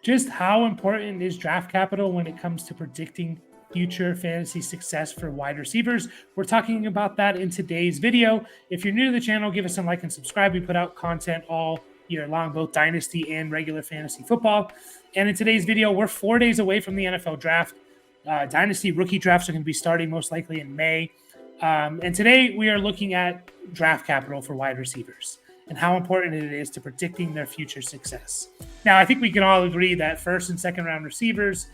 just how important is draft capital when it comes to predicting future fantasy success for wide receivers. We're talking about that in today's video. If you're new to the channel, give us a like and subscribe. We put out content all year long, both dynasty and regular fantasy football. And in today's video, we're 4 days away from the NFL draft. Dynasty rookie drafts are going to be starting most likely in May. And today we are looking at draft capital for wide receivers and how important it is to predicting their future success. Now, I think we can all agree that first and second round receivers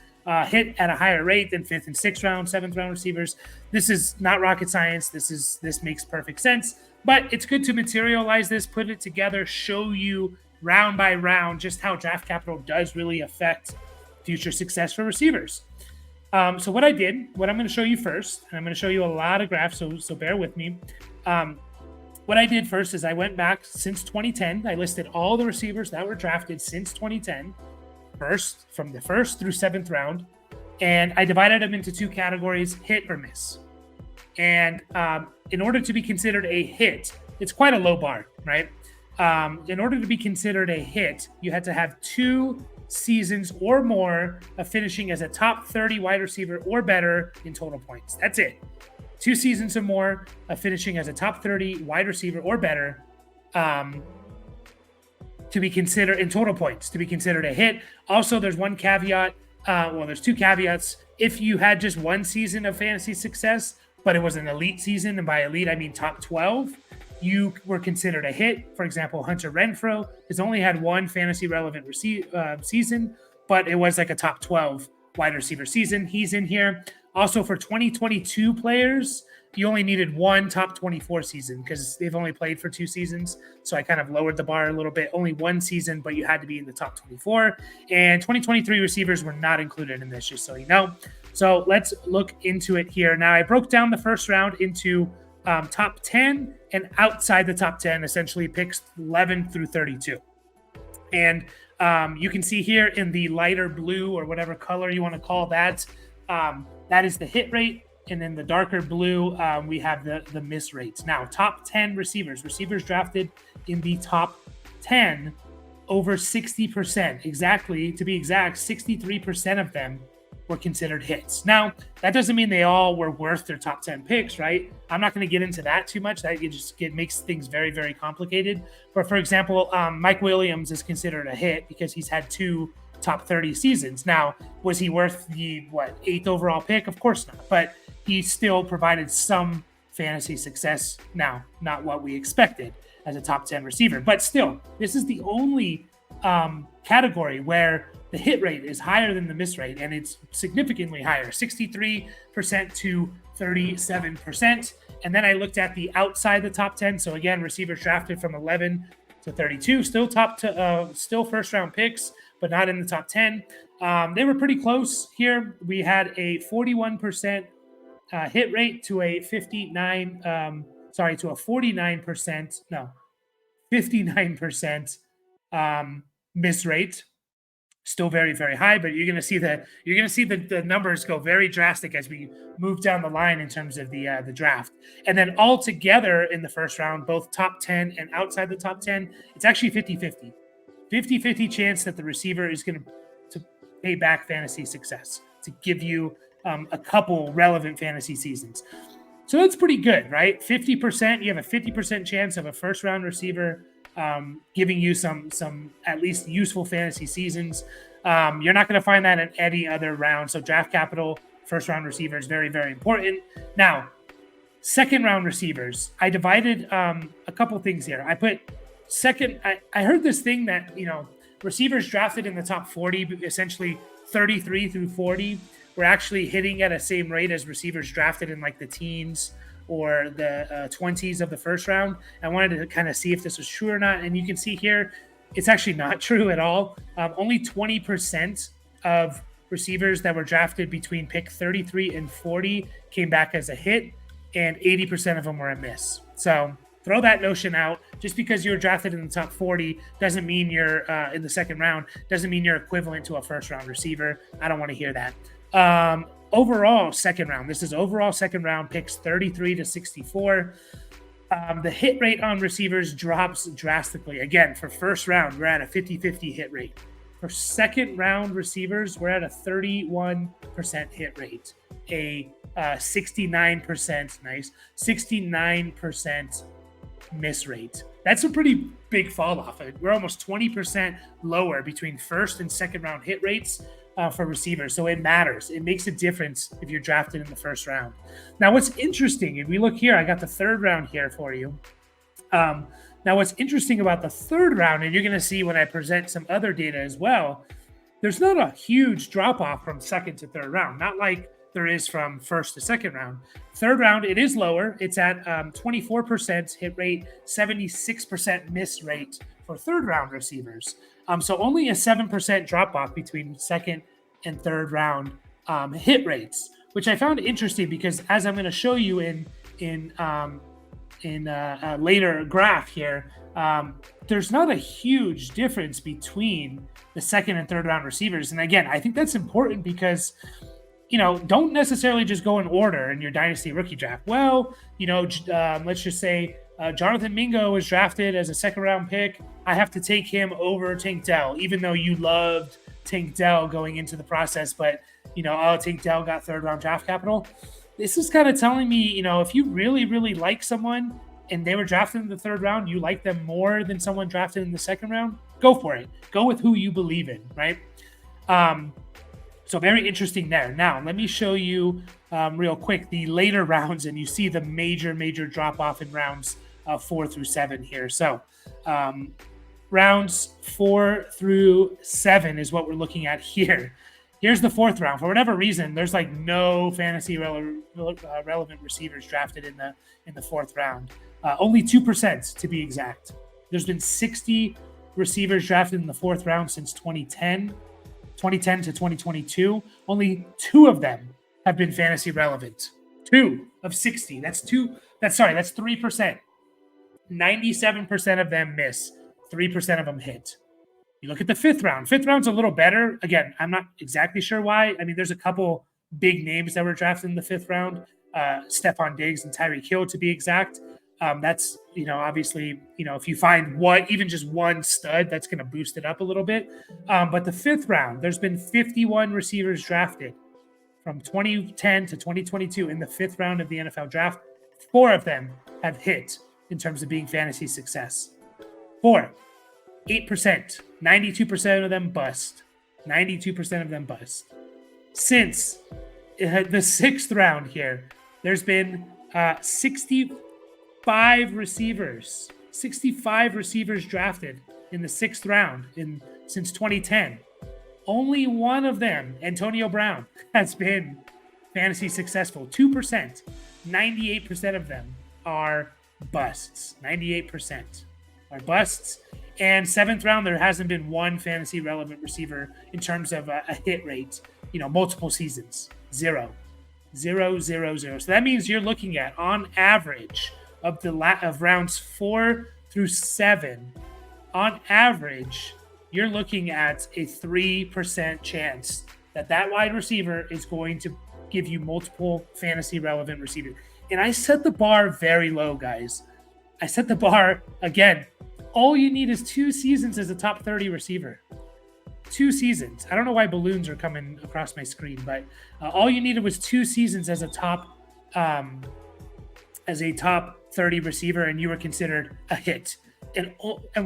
hit at a higher rate than fifth and sixth round, seventh round receivers. This is not rocket science. This makes perfect sense, but it's good to materialize this, put it together, show you round by round just how draft capital does really affect future success for receivers. So what I'm going to show you first, and I'm going to show you a lot of graphs, so bear with me. What I did first is I went back since 2010. I listed all the receivers that were drafted since 2010, from the first through seventh round, and I divided them into two categories: hit or miss. And in order to be considered a hit, it's quite a low bar, right? In order to be considered a hit, you had to have 2 seasons or more of finishing as a top 30 wide receiver or better in total points. That's it. 2 seasons or more of finishing as a top 30 wide receiver or better to be considered in total points, to be considered a hit. Also, there's one caveat. There's 2 caveats. If you had just 1 season of fantasy success, but it was an elite season, and by elite, I mean top 12, you were considered a hit. For example, Hunter Renfrow has only had 1 fantasy relevant season, but it was like a top 12 wide receiver season. He's in here. Also, for 2022 players, you only needed 1 top 24 season because they've only played for 2 seasons. So I kind of lowered the bar a little bit. Only 1 season, but you had to be in the top 24. And 2023 receivers were not included in this, just so you know. So let's look into it here. Now, I broke down the first round into top 10 and outside the top 10, essentially picks 11 through 32. And you can see here in the lighter blue, or whatever color you want to call that, that is the hit rate. And in the darker blue, we have the miss rates. Now, top 10 receivers drafted in the top 10, over 60%, exactly, to be exact, 63% of them were considered hits. Now, that doesn't mean they all were worth their top 10 picks, right? I'm not going to get into that too much. That it makes things very, very complicated. But for example, Mike Williams is considered a hit because he's had 2 top 30 seasons. Now, was he worth the 8th overall pick? Of course not. But he still provided some fantasy success. Now, not what we expected as a top 10 receiver. But still, this is the only category where the hit rate is higher than the miss rate, and it's significantly higher, 63% to 37%. And then I looked at the outside the top 10. So again, receivers drafted from 11 to 32, still first round picks, but not in the top 10. They were pretty close here. We had a 41% hit rate to a 59% miss rate. Still very, very high, but you're gonna see the numbers go very drastic as we move down the line in terms of the draft. And then all together in the first round, both top 10 and outside the top 10, it's actually 50-50. 50-50 chance that the receiver is going to pay back fantasy success, to give you a couple relevant fantasy seasons. So that's pretty good, right? 50%, you have a 50% chance of a first round receiver giving you some at least useful fantasy seasons. You're not going to find that in any other round. So draft capital, first round receiver is very, very important. Now, second round receivers, I divided a couple things here. I put second. I heard this thing that, receivers drafted in the top 40, essentially 33 through 40, were actually hitting at a same rate as receivers drafted in like the teens or the 20s of the first round. I wanted to kind of see if this was true or not. And you can see here, it's actually not true at all. Only 20% of receivers that were drafted between pick 33 and 40 came back as a hit, and 80% of them were a miss. So throw that notion out. Just because you're drafted in the top 40 doesn't mean you're in the second round, doesn't mean you're equivalent to a first round receiver. I don't want to hear that. Overall second round, this is overall second round picks 33 to 64. The hit rate on receivers drops drastically. Again, for first round, we're at a 50-50 hit rate. For second round receivers, we're at a 31% hit rate, a 69% miss rate. That's a pretty big fall off. We're almost 20% lower between first and second round hit rates for receivers. So it matters. It makes a difference if you're drafted in the first round. Now, what's interesting, if we look here, I got the third round here for you. Now, what's interesting about the third round, and you're going to see when I present some other data as well, there's not a huge drop off from second to third round, not like there is from first to second round. Third round, it is lower. It's at 24% hit rate, 76% miss rate for third round receivers. So only a 7% drop off between second and third round hit rates, which I found interesting because as I'm going to show you in a later graph here, there's not a huge difference between the second and third round receivers. And again, I think that's important because, don't necessarily just go in order in your dynasty rookie draft. Well, let's just say Jonathan Mingo was drafted as a second round pick. I have to take him over Tank Dell, even though you loved Tank Dell going into the process, but Tank Dell got third round draft capital. This is kind of telling me, if you really, really like someone and they were drafted in the third round, you like them more than someone drafted in the second round, go for it. Go with who you believe in, right? So very interesting there. Now, let me show you real quick the later rounds, and you see the major drop off in rounds 4 through 7 here. So rounds 4 through 7 is what we're looking at here. Here's the fourth round. For whatever reason, there's like no fantasy relevant receivers drafted in the fourth round. Only 2% to be exact. There's been 60 receivers drafted in the fourth round since 2010 to 2022. Only 2 of them have been fantasy relevant. 2 of 60. That's 3%. 97% of them miss. 3% of them hit. You look at the fifth round. Fifth round's a little better. Again, I'm not exactly sure why. I mean, there's a couple big names that were drafted in the fifth round. Stephon Diggs and Tyreek Hill, to be exact. That's, obviously, if you find even just one stud, that's going to boost it up a little bit. But the fifth round, there's been 51 receivers drafted from 2010 to 2022 in the fifth round of the NFL draft. 4 of them have hit in terms of being fantasy success. 4. 8%, 92% of them bust. 92% of them bust. Since the sixth round here, there's been 65 receivers drafted in the sixth round since 2010. Only one of them, Antonio Brown, has been fantasy successful. 2%, 98% of them are busts. 98% are busts. And seventh round, there hasn't been one fantasy relevant receiver in terms of a hit rate, multiple seasons. 0. So that means you're looking at, on average, of rounds 4 through 7, on average, you're looking at a 3% chance that wide receiver is going to give you multiple fantasy relevant receivers. And I set the bar very low, guys. I set the bar, again, all you need is 2 seasons as a top 30 receiver. 2 seasons. I don't know why balloons are coming across my screen, but all you needed was 2 seasons as a top 30 receiver, and you were considered a hit. And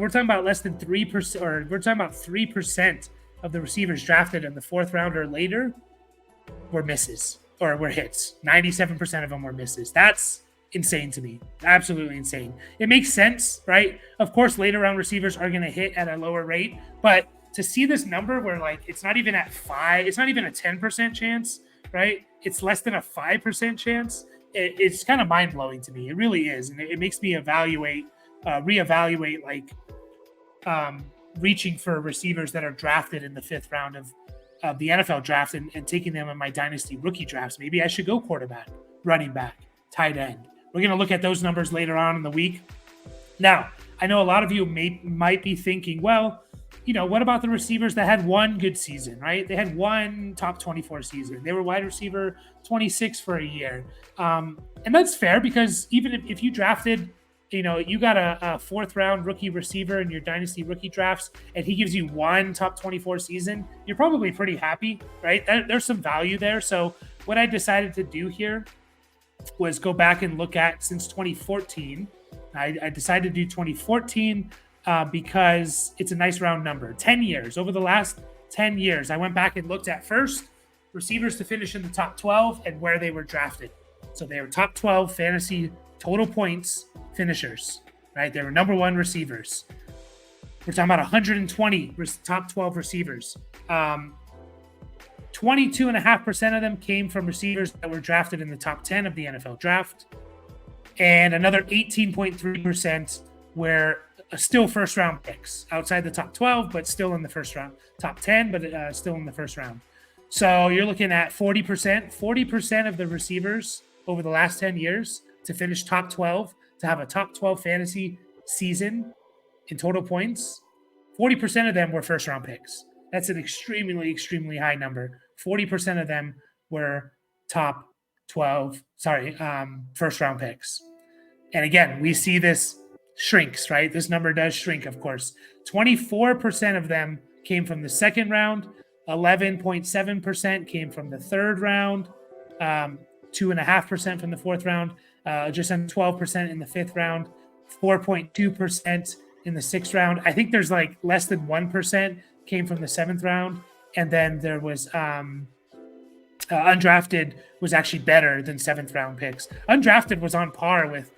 we're talking about less than 3%, or we're talking about 3% of the receivers drafted in the fourth round or later were misses or were hits. 97% of them were misses. That's insane to me. Absolutely insane. It makes sense, right? Of course, later round receivers are going to hit at a lower rate, but to see this number where it's not even at 5, it's not even a 10% chance, right? It's less than a 5% chance. It's kind of mind blowing to me. It really is. And it makes me reevaluate reaching for receivers that are drafted in the fifth round of the NFL draft and taking them in my dynasty rookie drafts. Maybe I should go quarterback, running back, tight end. We're going to look at those numbers later on in the week. Now, I know a lot of you might be thinking, well, what about the receivers that had one good season, right? They had one top 24 season. They were wide receiver 26 for a year. And that's fair because even if you drafted you got a fourth round rookie receiver in your dynasty rookie drafts, and he gives you one top 24 season, you're probably pretty happy, right? There's some value there. So what I decided to do here was go back and look at since 2014. I decided to do 2014 because it's a nice round number. 10 years. Over the last 10 years, I went back and looked at first receivers to finish in the top 12 and where they were drafted. So they were top 12 fantasy total points finishers, right? They were number one receivers. We're talking about 120 top 12 receivers. 22.5% of them came from receivers that were drafted in the top 10 of the NFL draft. And another 18.3% were still first round picks outside the top 12, but still in the first round. Top 10, but still in the first round. So you're looking at 40% of the receivers over the last 10 years to finish top 12, to have a top 12 fantasy season in total points. 40% of them were first round picks. That's an extremely, extremely high number. 40% of them were top 12, first round picks. And again, we see this shrinks, right? This number does shrink, of course. 24% of them came from the second round. 11.7% came from the third round. 2.5% from the fourth round. Just under 12% in the fifth round. 4.2% in the sixth round. I think there's like less than 1% came from the seventh round. And then there was undrafted was actually better than seventh round picks. Undrafted was on par with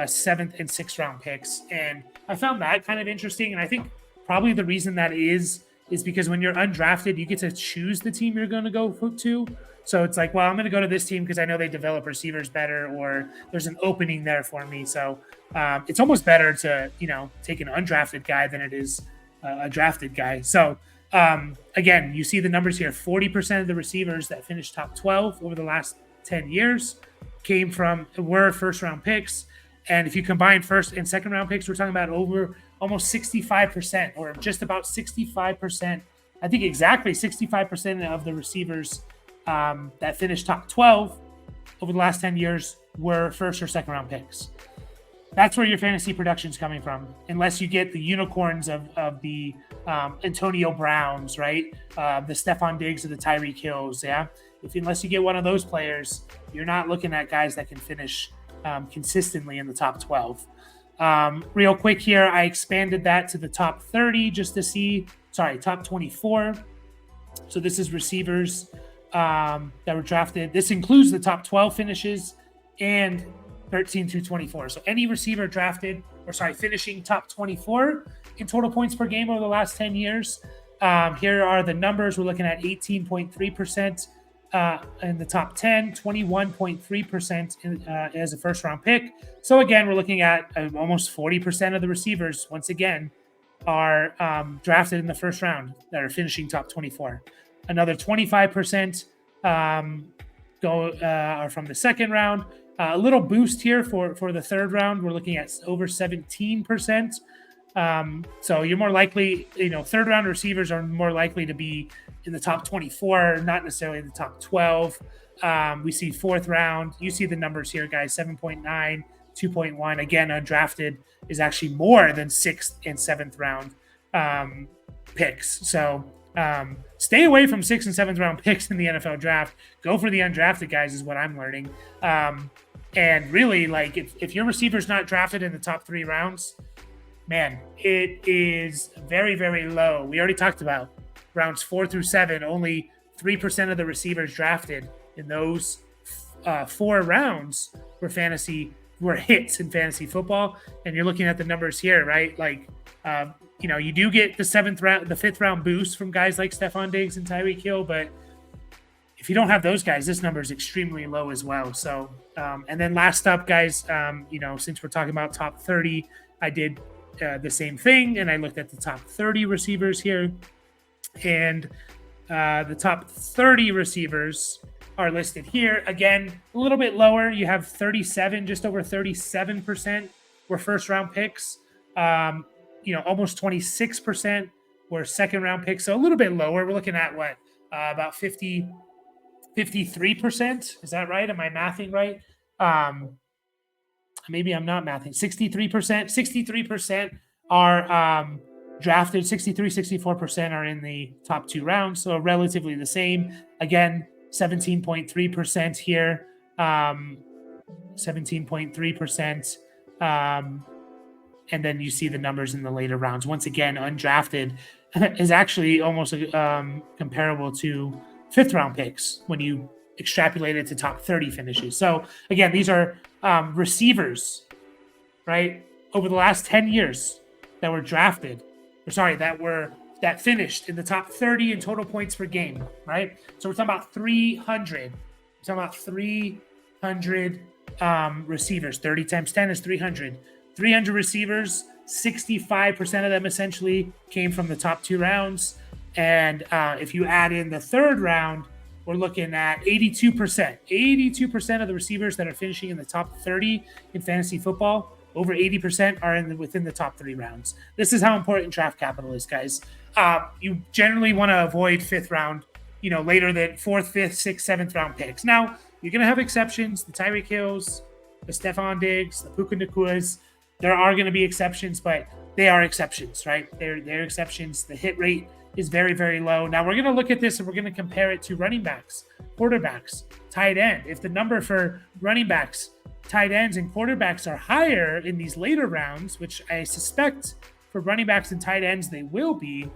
seventh and sixth round picks. And I found that kind of interesting. And I think probably the reason that is because when you're undrafted, you get to choose the team you're going to go to. So it's like, well, I'm going to go to this team because I know they develop receivers better, or there's an opening there for me. So it's almost better to, take an undrafted guy than it is a drafted guy. So again, you see the numbers here. 40% of the receivers that finished top 12 over the last 10 years were first round picks. And if you combine first and second round picks, we're talking about over almost 65%, or just about 65%. I think exactly 65% of the receivers that finished top 12 over the last 10 years were first or second round picks. That's where your fantasy production is coming from, unless you get the unicorns of the Antonio Browns, right? The Stephon Diggs or the Tyreek Hills, yeah? Unless you get one of those players, you're not looking at guys that can finish consistently in the top 12. Real quick here, I expanded that to the top 30 just to see, top 24. So this is receivers that were drafted. This includes the top 12 finishes and 13 through 24. So any receiver drafted, finishing top 24 in total points per game over the last 10 years. Here are the numbers. We're looking at 18.3% in the top 10, 21.3% as a first round pick. So again, we're looking at almost 40% of the receivers, once again, are drafted in the first round that are finishing top 24. Another 25% are from the second round. A little boost here for the third round. We're looking at over 17%. So you're more likely, third round receivers are more likely to be in the top 24, not necessarily in the top 12. We see fourth round. You see the numbers here, guys, 7.9, 2.1. Again, undrafted is actually more than sixth and seventh round picks. So stay away from sixth and seventh round picks in the NFL draft. Go for the undrafted guys is what I'm learning. And really, if your receiver's not drafted in the top 3 rounds, man, it is very, very low. We already talked about rounds 4 through 7. Only 3% of the receivers drafted in those 4 rounds were hits in fantasy football. And you're looking at the numbers here, right? You do get the 5th round boost from guys like Stephon Diggs and Tyreek Hill, but if you don't have those guys, this number is extremely low as well. So, and then last up, guys, since we're talking about top 30, I did the same thing, and I looked at the top 30 receivers here, and the top 30 receivers are listed here. Again, a little bit lower. You have 37, just over 37% were first round picks. Almost 26% were second round picks. So a little bit lower. We're looking at about 53%. Is that right? Am I mathing right? maybe I'm not mathing, 63% are drafted, 64% are in the top 2 rounds, so relatively the same. Again, 17.3% here, 17.3%. And then you see the numbers in the later rounds. Once again, undrafted is actually almost comparable to 5th round picks when you extrapolate it to top 30 finishes. So again, these are receivers, right, over the last 10 years that were drafted, that finished in the top 30 in total points per game, right? So we're talking about 300. We're talking about 300 receivers. 30 times 10 is 300. 300 receivers, 65% of them essentially came from the top 2 rounds. And if you add in the 3rd round, we're looking at 82%. 82% of the receivers that are finishing in the top 30 in fantasy football, over 80% are within the top 3 rounds. This is how important draft capital is, guys. You generally want to avoid 5th round, later than 4th, 5th, 6th, 7th round picks. Now, you're going to have exceptions, the Tyreek Hills, the Stephon Diggs, the Puka Nakuas. There are going to be exceptions, but they are exceptions, right? They're exceptions. The hit rate is very, very low. Now we're going to look at this and we're going to compare it to running backs, quarterbacks, tight end. If the number for running backs, tight ends, and quarterbacks are higher in these later rounds, which I suspect for running backs and tight ends they will be,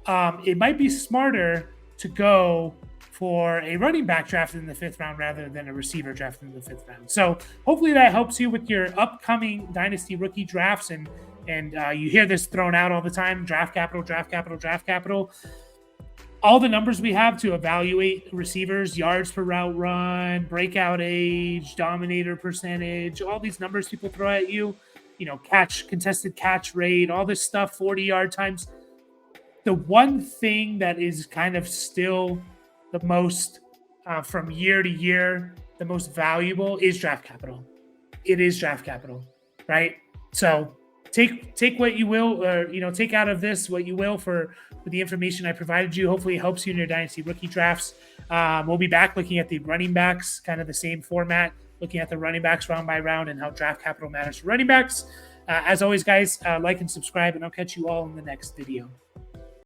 it might be smarter to go for a running back drafted in the 5th round rather than a receiver drafted in the 5th round. So hopefully that helps you with your upcoming dynasty rookie drafts. And you hear this thrown out all the time: draft capital, draft capital, draft capital. All the numbers we have to evaluate receivers, yards per route run, breakout age, dominator percentage, all these numbers people throw at you, contested catch rate, all this stuff, 40-yard times. The one thing that is kind of still the most, from year to year, the most valuable is draft capital. It is draft capital, right? So take what you will, or take out of this what you will for the information I provided you. Hopefully it helps you in your dynasty rookie drafts. We'll be back looking at the running backs, kind of the same format, looking at the running backs round by round and how draft capital matters for running backs. As always, guys, like and subscribe, and I'll catch you all in the next video.